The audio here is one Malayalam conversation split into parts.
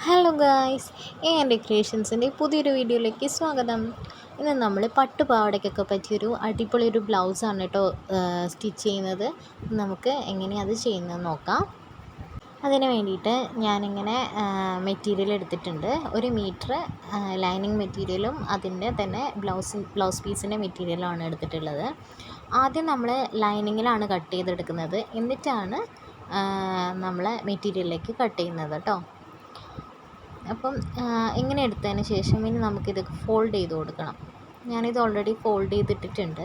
ഹലോ ഗായ്സ്, എൻ്റെ ക്രിയേഷൻസിൻ്റെ പുതിയൊരു വീഡിയോയിലേക്ക് സ്വാഗതം. ഇന്ന് നമ്മൾ പട്ടുപാവാടയ്ക്കൊക്കെ പറ്റിയൊരു അടിപൊളി ഒരു ബ്ലൗസാണ് കേട്ടോ സ്റ്റിച്ച് ചെയ്യുന്നത്. നമുക്ക് എങ്ങനെയാണ് അത് ചെയ്യുന്നത് നോക്കാം. അതിന് വേണ്ടിയിട്ട് ഞാനിങ്ങനെ മെറ്റീരിയൽ എടുത്തിട്ടുണ്ട്. 1 മീറ്റർ ലൈനിങ് മെറ്റീരിയലും അതിൻ്റെ തന്നെ ബ്ലൗസ് പീസിൻ്റെ മെറ്റീരിയലുമാണ് എടുത്തിട്ടുള്ളത്. ആദ്യം നമ്മൾ ലൈനിങ്ങിലാണ് കട്ട് ചെയ്തെടുക്കുന്നത്, എന്നിട്ടാണ് നമ്മൾ മെറ്റീരിയലിലേക്ക് കട്ട് ചെയ്യുന്നത് കേട്ടോ. അപ്പം ഇങ്ങനെ എടുത്തതിന് ശേഷം ഇനി നമുക്കിത് ഫോൾഡ് ചെയ്ത് കൊടുക്കണം. ഞാനിത് ഓൾറെഡി ഫോൾഡ് ചെയ്തിട്ടിട്ടുണ്ട്.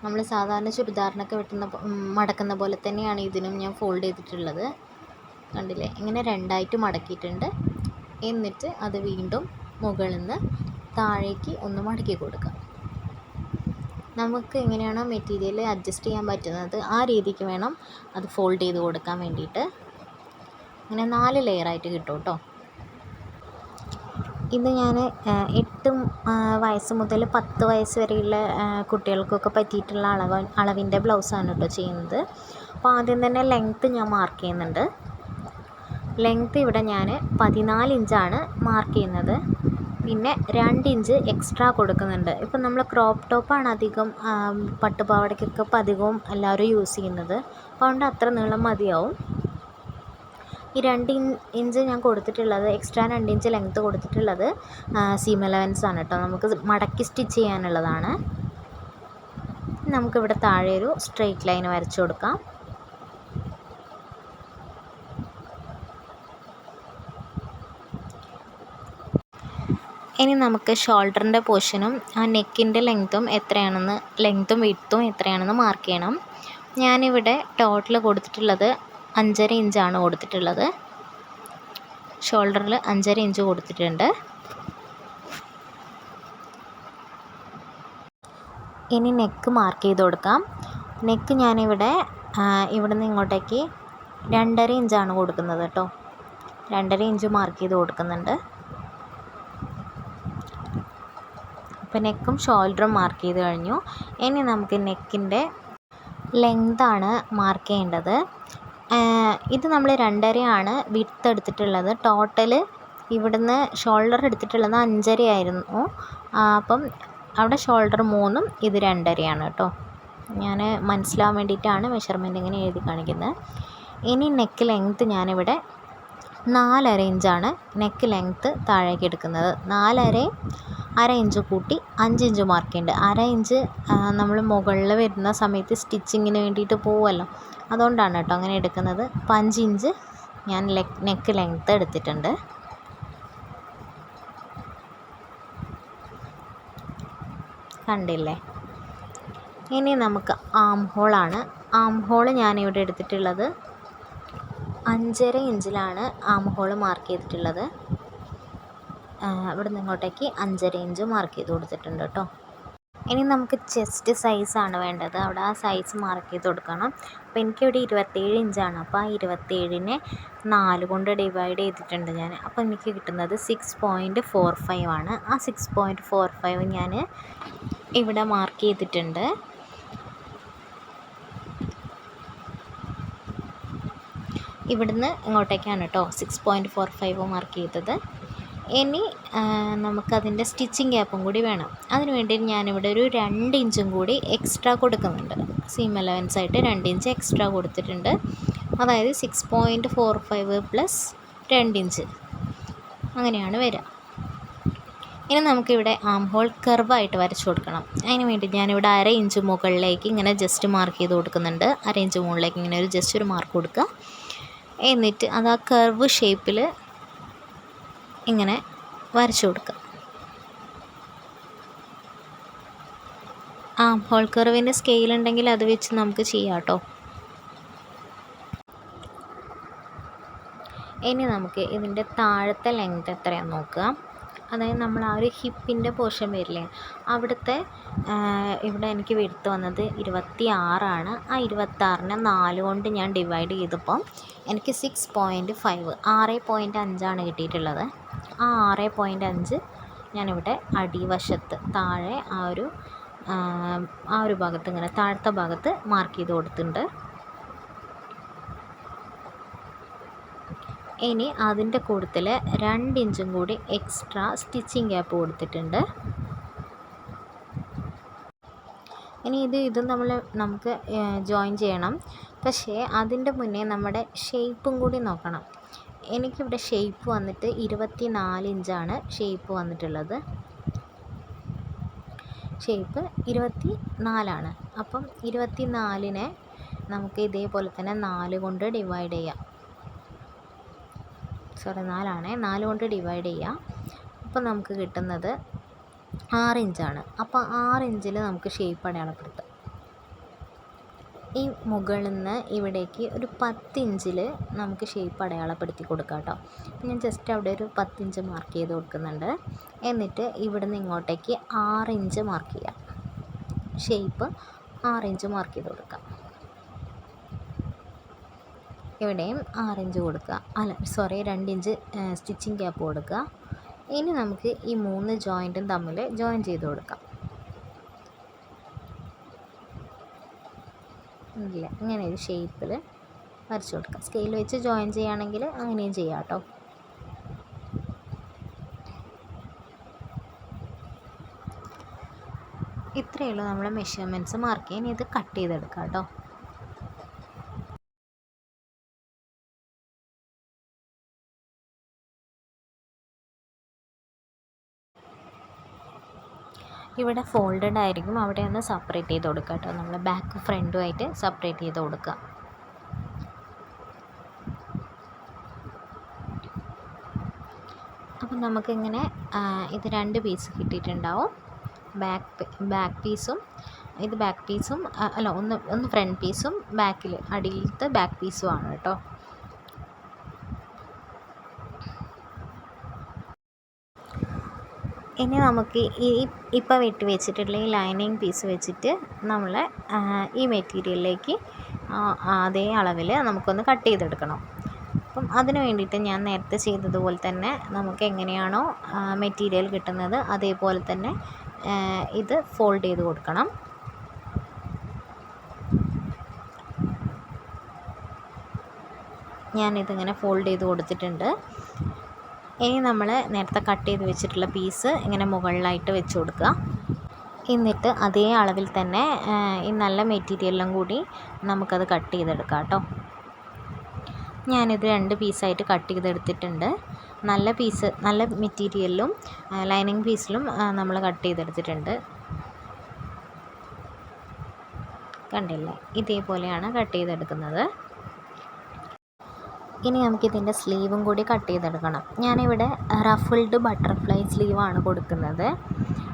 നമ്മൾ സാധാരണ ചുരിദാറിനൊക്കെ മടക്കുന്ന പോലെ തന്നെയാണ് ഇതിനും ഞാൻ ഫോൾഡ് ചെയ്തിട്ടുള്ളത്. കണ്ടില്ലേ, ഇങ്ങനെ 2ആയിട്ട് മടക്കിയിട്ടുണ്ട്. എന്നിട്ട് അത് വീണ്ടും മുകളിൽ നിന്ന് താഴേക്ക് ഒന്ന് മടക്കി കൊടുക്കാം. നമുക്ക് എങ്ങനെയാണോ മെറ്റീരിയൽ അഡ്ജസ്റ്റ് ചെയ്യാൻ പറ്റുന്നത് ആ രീതിക്ക് വേണം അത് ഫോൾഡ് ചെയ്ത് കൊടുക്കാൻ വേണ്ടിയിട്ട്. അങ്ങനെ 4 ലെയറായിട്ട് കിട്ടും കേട്ടോ. ഇത് ഞാൻ 8 വയസ്സ് മുതൽ 10 വയസ്സ് വരെയുള്ള കുട്ടികൾക്കൊക്കെ പറ്റിയിട്ടുള്ള അളവിൻ്റെ ബ്ലൗസാണ് കേട്ടോ ചെയ്യുന്നത്. അപ്പോൾ ആദ്യം തന്നെ ലെങ്ത്ത് ഞാൻ മാർക്ക് ചെയ്യുന്നുണ്ട്. ലെങ്ത്ത് ഇവിടെ ഞാൻ 14 ഇഞ്ചാണ് മാർക്ക് ചെയ്യുന്നത്. പിന്നെ 2 ഇഞ്ച് എക്സ്ട്രാ കൊടുക്കുന്നുണ്ട്. ഇപ്പം നമ്മൾ ക്രോപ്പ് ടോപ്പാണ് അധികം പട്ടുപാവാടയ്ക്കൊക്കെ അധികവും എല്ലാവരും യൂസ് ചെയ്യുന്നത്. അപ്പോൾ അതുകൊണ്ട് അത്ര നീളം മതിയാവും. ഈ 2 ഇഞ്ച് ഞാൻ കൊടുത്തിട്ടുള്ളത്, എക്സ്ട്രാ 2 ഇഞ്ച് ലെങ്ത്ത് കൊടുത്തിട്ടുള്ളത് സീം അലവൻസ് ആണ് കേട്ടോ. നമുക്ക് മടക്കി സ്റ്റിച്ച് ചെയ്യാനുള്ളതാണ്. നമുക്കിവിടെ താഴെ ഒരു സ്ട്രെയിറ്റ് ലൈൻ വരച്ചു കൊടുക്കാം. ഇനി നമുക്ക് ഷോൾഡറിൻ്റെ പോർഷനും ആ നെക്കിൻ്റെ ലെങ്ത്തും വിഡ്ത്തും എത്രയാണെന്ന് മാർക്ക് ചെയ്യണം. ഞാനിവിടെ ടോട്ടൽ കൊടുത്തിട്ടുള്ളത് 5.5 ഇഞ്ചാണ് കൊടുത്തിട്ടുള്ളത്. ഷോൾഡറിൽ 5.5 ഇഞ്ച് കൊടുത്തിട്ടുണ്ട്. ഇനി നെക്ക് മാർക്ക് ചെയ്ത് കൊടുക്കാം. നെക്ക് ഞാനിവിടെ ഇവിടുന്ന് ഇങ്ങോട്ടേക്ക് 2.5 ഇഞ്ചാണ് കൊടുക്കുന്നത് കേട്ടോ. 2.5 ഇഞ്ച് മാർക്ക് ചെയ്ത് കൊടുക്കുന്നുണ്ട്. അപ്പോൾ നെക്കും ഷോൾഡറും മാർക്ക് ചെയ്ത് കഴിഞ്ഞു. ഇനി നമുക്ക് നെക്കിൻ്റെ ലെങ്താണ് മാർക്ക് ചെയ്യേണ്ടത്. ഇത് നമ്മൾ 2.5 ആണ് വിഡ്ത്ത് എടുത്തിട്ടുള്ളത്. ടോട്ടൽ ഇവിടുന്ന് ഷോൾഡർ എടുത്തിട്ടുള്ളത് 5.5 ആയിരുന്നു. അപ്പം അവിടെ ഷോൾഡർ 3ഉം ഇത് 2.5 ആണ് കേട്ടോ. ഞാൻ മനസ്സിലാവാൻ വേണ്ടിയിട്ടാണ് മെഷർമെൻറ്റ് ഇങ്ങനെ എഴുതി കാണിക്കുന്നത്. ഇനി നെക്ക് ലെങ്ത്ത് ഞാനിവിടെ 4.5 ഇഞ്ചാണ് നെക്ക് ലെങ്ത്ത് താഴേക്ക് എടുക്കുന്നത്. 4.5 1/2 ഇഞ്ച് കൂട്ടി 5 ഇഞ്ച് മാർക്ക് ചെയ്യുന്നുണ്ട്. 1/2 ഇഞ്ച് നമ്മൾ മുകളിൽ വരുന്ന സമയത്ത് സ്റ്റിച്ചിങ്ങിന് വേണ്ടിയിട്ട് പോവുമല്ലോ, അതുകൊണ്ടാണ് കേട്ടോ അങ്ങനെ എടുക്കുന്നത്. അപ്പോൾ 5 ഇഞ്ച് ഞാൻ നെക്ക് ലെങ്ത്ത് എടുത്തിട്ടുണ്ട്. കണ്ടില്ലേ. ഇനി നമുക്ക് ആം ഹോളാണ്. ആം ഹോൾ ഞാനിവിടെ എടുത്തിട്ടുള്ളത് 5.5 ഇഞ്ചിലാണ് ആം ഹോൾ മാർക്ക് ചെയ്തിട്ടുള്ളത്. ഇവിടെ നിന്ന് ഇങ്ങോട്ടേക്ക് 5.5 ഇഞ്ച് മാർക്ക് ചെയ്ത് കൊടുത്തിട്ടുണ്ട് കേട്ടോ. ഇനി നമുക്ക് ചെസ്റ്റ് സൈസാണ് വേണ്ടത്. അവിടെ ആ സൈസ് മാർക്ക് ചെയ്ത് കൊടുക്കണം. അപ്പോൾ എനിക്കിവിടെ 27 ഇഞ്ചാണ്. അപ്പോൾ ആ 27നെ 4 കൊണ്ട് ഡിവൈഡ് ചെയ്തിട്ടുണ്ട് ഞാൻ. അപ്പോൾ എനിക്ക് കിട്ടുന്നത് 6.45 ആണ്. ആ 6.45 ഞാൻ ഇവിടെ മാർക്ക് ചെയ്തിട്ടുണ്ട്. ഇവിടുന്ന് ഇങ്ങോട്ടേക്കാണ് കേട്ടോ 6.45 മാർക്ക് ചെയ്തത്. ഇനി നമുക്കതിൻ്റെ സ്റ്റിച്ചിങ് ഗ്യാപ്പും കൂടി വേണം. അതിന് വേണ്ടി ഞാനിവിടെ ഒരു 2 ഇഞ്ചും കൂടി എക്സ്ട്രാ കൊടുക്കുന്നുണ്ട്. സീം അലവൻസ് ആയിട്ട് 2 ഇഞ്ച് എക്സ്ട്രാ കൊടുത്തിട്ടുണ്ട്. അതായത് 6.45 പ്ലസ് 2 ഇഞ്ച് അങ്ങനെയാണ് വരിക. ഇനി നമുക്കിവിടെ ആം ഹോൾ കർവായിട്ട് വരച്ചു കൊടുക്കണം. അതിന് വേണ്ടി ഞാനിവിടെ 1/2 ഇഞ്ച് മുകളിലേക്ക് ഇങ്ങനെ ജസ്റ്റ് മാർക്ക് ചെയ്ത് കൊടുക്കുന്നുണ്ട്. 1/2 ഇഞ്ച് മുകളിലേക്ക് ഇങ്ങനെ ജസ്റ്റ് ഒരു മാർക്ക് കൊടുക്കുക. എന്നിട്ട് അത് ആ കർവ് ഷേപ്പിൽ ഇങ്ങനെ വരച്ചു കൊടുക്കുക. ഹോൾ കർവിൻ്റെ സ്കെയിൽ ഉണ്ടെങ്കിൽ അത് വെച്ച് നമുക്ക് ചെയ്യാം കേട്ടോ. ഇനി നമുക്ക് ഇതിൻ്റെ താഴത്തെ ലെങ്ത് എത്രയാണെന്ന് നോക്കുക. അതായത് നമ്മൾ ആ ഒരു ഹിപ്പിൻ്റെ പോർഷൻ വരില്ലേ, അവിടുത്തെ ഇവിടെ എനിക്ക് വിഡ്ത്ത് വന്നത് 26 ആണ്. ആ 26നെ 4 കൊണ്ട് ഞാൻ ഡിവൈഡ് ചെയ്തപ്പോൾ എനിക്ക് 6.5 6.5 കിട്ടിയിട്ടുള്ളത്. ആ 6.5 ഞാനിവിടെ അടിവശത്ത് താഴെ ആ ഒരു ഭാഗത്ത് ഇങ്ങനെ താഴത്തെ ഭാഗത്ത് മാർക്ക് ചെയ്ത് കൊടുത്തിട്ടുണ്ട്. ഇനി അതിൻ്റെ കൂട്ടത്തിൽ 2 ഇഞ്ചും കൂടി എക്സ്ട്രാ സ്റ്റിച്ചിങ് ഗ്യാപ്പ് കൊടുത്തിട്ടുണ്ട്. ഇനി ഇത് നമുക്ക് ജോയിൻ ചെയ്യണം. പക്ഷേ അതിൻ്റെ മുന്നേ നമ്മുടെ ഷേപ്പും കൂടി നോക്കണം. എനിക്കിവിടെ ഷേപ്പ് വന്നിട്ട് 24 ഇഞ്ചാണ് ഷേപ്പ് വന്നിട്ടുള്ളത്. ഷേപ്പ് 24 അപ്പം 24നെ നമുക്ക് ഇതേപോലെ തന്നെ 4 കൊണ്ട് ഡിവൈഡ് ചെയ്യാം. 4 കൊണ്ട് ഡിവൈഡ് ചെയ്യാം. അപ്പോൾ നമുക്ക് കിട്ടുന്നത് 6 ഇഞ്ചാണ്. അപ്പോൾ 6 ഇഞ്ചിൽ നമുക്ക് ഷേപ്പ് അടയാളപ്പെടുത്താം. ഈ മുകളിൽ നിന്ന് ഇവിടേക്ക് ഒരു 10 ഇഞ്ചിൽ നമുക്ക് ഷേപ്പ് അടയാളപ്പെടുത്തി കൊടുക്കാം കേട്ടോ. ഞാൻ ജസ്റ്റ് അവിടെ ഒരു 10 ഇഞ്ച് മാർക്ക് ചെയ്ത് കൊടുക്കുന്നുണ്ട്. എന്നിട്ട് ഇവിടെ നിന്ന് ഇങ്ങോട്ടേക്ക് 6 ഇഞ്ച് മാർക്ക് ചെയ്യാം. ഷേപ്പ് 6 ഇഞ്ച് മാർക്ക് ചെയ്ത് കൊടുക്കാം. ഇവിടെയും 6 ഇഞ്ച് കൊടുക്കുക. 2 ഇഞ്ച് സ്റ്റിച്ചിങ് ഗ്യാപ്പ് കൊടുക്കുക. ഇനി നമുക്ക് ഈ 3 ജോയിൻറ്റും തമ്മിൽ ജോയിൻ ചെയ്ത് കൊടുക്കാം. ഇല്ല, ഇങ്ങനെ ഒരു ഷേപ്പിൽ വരച്ച് കൊടുക്കാം. സ്കെയിൽ വെച്ച് ജോയിൻ ചെയ്യുകയാണെങ്കിൽ അങ്ങനെയും ചെയ്യാം കേട്ടോ. ഇത്രയേ ഉള്ളൂ നമ്മൾ മെഷർമെൻറ്റ്സ് മാർക്ക് ചെയ്യാൻ. ഇത് കട്ട് ചെയ്തെടുക്കാം കേട്ടോ. ഇവിടെ ഫോൾഡഡ് ആയിരിക്കും, അവിടെ ഒന്ന് സെപ്പറേറ്റ് ചെയ്ത് കൊടുക്കുക കേട്ടോ. നമ്മൾ ബാക്ക് ഫ്രണ്ടുമായിട്ട് സെപ്പറേറ്റ് ചെയ്ത് കൊടുക്കുക. അപ്പം നമുക്കിങ്ങനെ ഇത് 2 പീസ് കിട്ടിയിട്ടുണ്ടാവും. ബാക്ക് പീസും ഇത് ബാക്ക് പീസും അല്ല, ഒന്ന് ഫ്രണ്ട് പീസും ബാക്കിൽ അടിയിലത്തെ ബാക്ക് പീസും ആണ് കേട്ടോ. ഇനി നമുക്ക് ഇപ്പോൾ വെട്ടി വെച്ചിട്ടുള്ള ഈ ലൈനിങ് പീസ് വെച്ചിട്ട് നമ്മൾ ഈ മെറ്റീരിയലിലേക്ക് അതേ അളവിൽ നമുക്കൊന്ന് കട്ട് ചെയ്തെടുക്കണം. അപ്പം അതിന് വേണ്ടിയിട്ട് ഞാൻ നേരത്തെ ചെയ്തതുപോലെ തന്നെ നമുക്ക് എങ്ങനെയാണോ മെറ്റീരിയൽ കിട്ടുന്നത് അതേപോലെ തന്നെ ഇത് ഫോൾഡ് ചെയ്ത് കൊടുക്കണം. ഞാനിതിങ്ങനെ ഫോൾഡ് ചെയ്ത് കൊടുത്തിട്ടുണ്ട്. ഇനി നമ്മൾ നേരത്തെ കട്ട് ചെയ്ത് വെച്ചിട്ടുള്ള പീസ് ഇങ്ങനെ മുകളിലായിട്ട് വെച്ച് കൊടുക്കുക. എന്നിട്ട് അതേ അളവിൽ തന്നെ ഈ നല്ല മെറ്റീരിയലും കൂടി നമുക്കത് കട്ട് ചെയ്തെടുക്കാം കേട്ടോ. ഞാനിത് 2 പീസായിട്ട് കട്ട് ചെയ്തെടുത്തിട്ടുണ്ട്. നല്ല മെറ്റീരിയലിലും ലൈനിങ് പീസിലും നമ്മൾ കട്ട് ചെയ്തെടുത്തിട്ടുണ്ട്. കണ്ടില്ലേ, ഇതേപോലെയാണ് കട്ട് ചെയ്തെടുക്കുന്നത്. ഇനി നമുക്കിതിൻ്റെ സ്ലീവും കൂടി കട്ട് ചെയ്തെടുക്കണം. ഞാനിവിടെ റഫിൾഡ് ബട്ടർഫ്ലൈ സ്ലീവാണ് കൊടുക്കുന്നത്.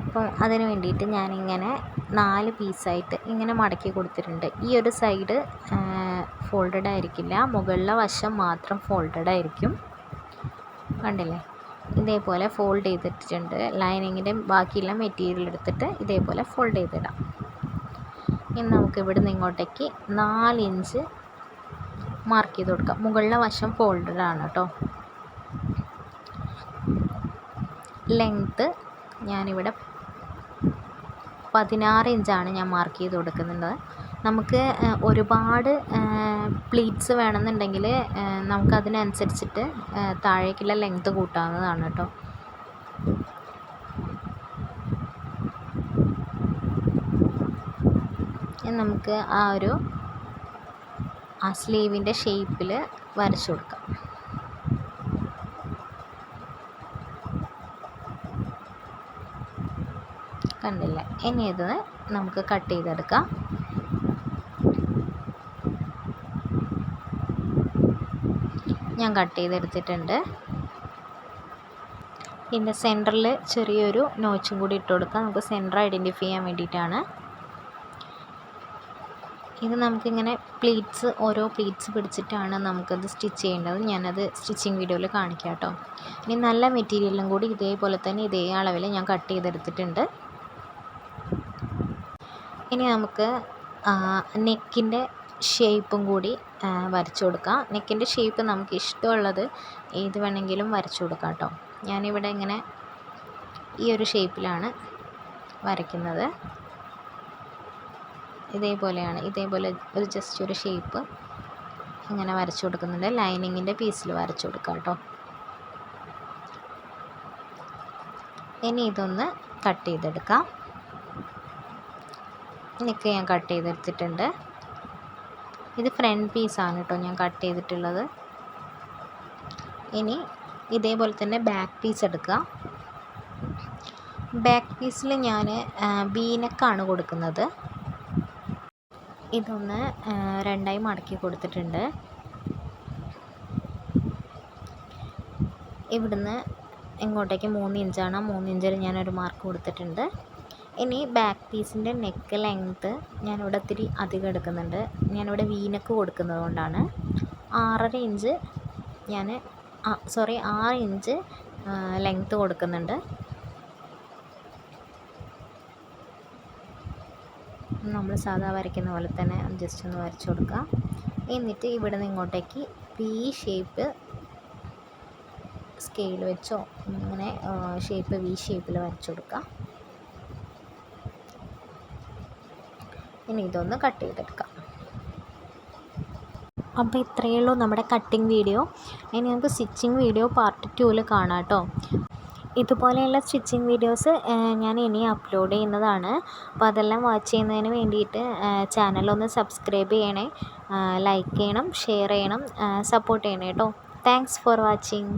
അപ്പം അതിന് വേണ്ടിയിട്ട് ഞാനിങ്ങനെ 4 പീസായിട്ട് ഇങ്ങനെ മടക്കി കൊടുത്തിട്ടുണ്ട്. ഈ ഒരു സൈഡ് ഫോൾഡഡ് ആയിരിക്കില്ല, മുകളിലെ വശം മാത്രം ഫോൾഡഡ് ആയിരിക്കും. കണ്ടില്ലേ, ഇതേപോലെ ഫോൾഡ് ചെയ്തിട്ടുണ്ട്. ലൈനിങ്ങിൻ്റെ ബാക്കിയുള്ള മെറ്റീരിയൽ എടുത്തിട്ട് ഇതേപോലെ ഫോൾഡ് ചെയ്തിടാം. ഇനി നമുക്ക് ഇവിടെ നിന്ന് ഇങ്ങോട്ടേക്ക് 4 ഇഞ്ച് മാർക്ക് ചെയ്ത് കൊടുക്കാം. മുകളിലെ വശം ഫോൾഡഡ് ആണ് കേട്ടോ. ലെങ്ത്ത് ഞാനിവിടെ 16 ഇഞ്ചാണ് ഞാൻ മാർക്ക് ചെയ്ത് കൊടുക്കുന്നത്. നമുക്ക് ഒരുപാട് പ്ലീറ്റ്സ് വേണമെന്നുണ്ടെങ്കിൽ നമുക്കതിനനുസരിച്ചിട്ട് താഴേക്കുള്ള ലെങ്ത്ത് കൂട്ടാവുന്നതാണ് കേട്ടോ. നമുക്ക് ആ സ്ലീവിൻ്റെ ഷേപ്പിൽ വരച്ചു കൊടുക്കാം. കണ്ടില്ല, ഇനി ഇത് നമുക്ക് കട്ട് ചെയ്തെടുക്കാം. ഞാൻ കട്ട് ചെയ്തെടുത്തിട്ടുണ്ട്. ഇതിൻ്റെ സെൻറ്ററിൽ ചെറിയൊരു നോച്ചും കൂടി ഇട്ട് കൊടുക്കാം. നമുക്ക് സെൻറ്റർ ഐഡൻറ്റിഫൈ ചെയ്യാൻ വേണ്ടിയിട്ടാണ്. ഇത് നമുക്കിങ്ങനെ ഓരോ പ്ലീറ്റ്സ് പിടിച്ചിട്ടാണ് നമുക്കത് സ്റ്റിച്ച് ചെയ്യേണ്ടത്. ഞാനത് സ്റ്റിച്ചിങ് വീഡിയോയിൽ കാണിക്കാം കേട്ടോ. ഇനി നല്ല മെറ്റീരിയലും കൂടി ഇതേപോലെ തന്നെ ഇതേ അളവിൽ ഞാൻ കട്ട് ചെയ്തെടുത്തിട്ടുണ്ട്. ഇനി നമുക്ക് നെക്കിൻ്റെ ഷേപ്പും കൂടി വരച്ചു കൊടുക്കാം. നെക്കിൻ്റെ ഷേപ്പ് നമുക്ക് ഇഷ്ടമുള്ളത് ഏത് വേണമെങ്കിലും വരച്ചു കൊടുക്കാം കേട്ടോ. ഞാനിവിടെ ഇങ്ങനെ ഈ ഒരു ഷേപ്പിലാണ് വരയ്ക്കുന്നത്. ഇതേപോലെ ഒരു ജസ്റ്റ് ഒരു ഷേപ്പ് ഇങ്ങനെ വരച്ചു കൊടുക്കുന്നുണ്ട്. ലൈനിങ്ങിൻ്റെ പീസിൽ വരച്ചു കൊടുക്കാം കേട്ടോ. ഇനി ഇതൊന്ന് കട്ട് ചെയ്തെടുക്കാം. നെക്ക് ഞാൻ കട്ട് ചെയ്തെടുത്തിട്ടുണ്ട്. ഇത് ഫ്രണ്ട് പീസാണ് കേട്ടോ ഞാൻ കട്ട് ചെയ്തിട്ടുള്ളത്. ഇനി ഇതേപോലെ തന്നെ ബാക്ക് പീസ് എടുക്കുക. ബാക്ക് പീസിൽ ഞാൻ വീനക്കാണ് കൊടുക്കുന്നത്. ഇതൊന്ന് രണ്ടായി മടക്കി കൊടുത്തിട്ടുണ്ട്. ഇവിടുന്ന് ഇങ്ങോട്ടേക്ക് 3 ഇഞ്ചാണ്. 3 ഇഞ്ചിൽ ഞാനൊരു മാർക്ക് കൊടുത്തിട്ടുണ്ട്. ഇനി ബാക്ക് പീസിൻ്റെ നെക്ക് ലെങ്ത്ത് ഞാനിവിടെ ഇത്തിരി അധികം എടുക്കുന്നുണ്ട്. ഞാനിവിടെ വീനക്ക് കൊടുക്കുന്നത് കൊണ്ടാണ് 6.5 ഇഞ്ച് 6 ഇഞ്ച് ലെങ്ത്ത് കൊടുക്കുന്നുണ്ട്. നമ്മൾ സാധാ വരയ്ക്കുന്ന പോലെ തന്നെ ജസ്റ്റ് ഒന്ന് വരച്ചു കൊടുക്കുക. എന്നിട്ട് ഇവിടെ നിന്ന് ഇങ്ങോട്ടേക്ക് വി ഷേപ്പ് സ്കെയിൽ വെച്ചോ ഇങ്ങനെ ഷേപ്പ് വി ഷേപ്പിൽ വരച്ചു കൊടുക്കുക. ഇനി ഇതൊന്ന് കട്ട് ചെയ്തെടുക്കാം. അപ്പോൾ ഇത്രയേ ഉള്ളൂ നമ്മുടെ കട്ടിങ് വീഡിയോ. ഇനി നമുക്ക് സ്റ്റിച്ചിങ് വീഡിയോ പാർട്ട് 2 കാണാം കേട്ടോ. ഇതുപോലെയുള്ള സ്റ്റിച്ചിങ് വീഡിയോസ് ഞാൻ ഇനി അപ്ലോഡ് ചെയ്യുന്നതാണ്. അപ്പോൾ അതെല്ലാം വാച്ച് ചെയ്യുന്നതിന് വേണ്ടിയിട്ട് ചാനലൊന്ന് സബ്സ്ക്രൈബ് ചെയ്യണേ, ലൈക്ക് ചെയ്യണം, ഷെയർ ചെയ്യണം, സപ്പോർട്ട് ചെയ്യണേ കേട്ടോ. Thanks for watching.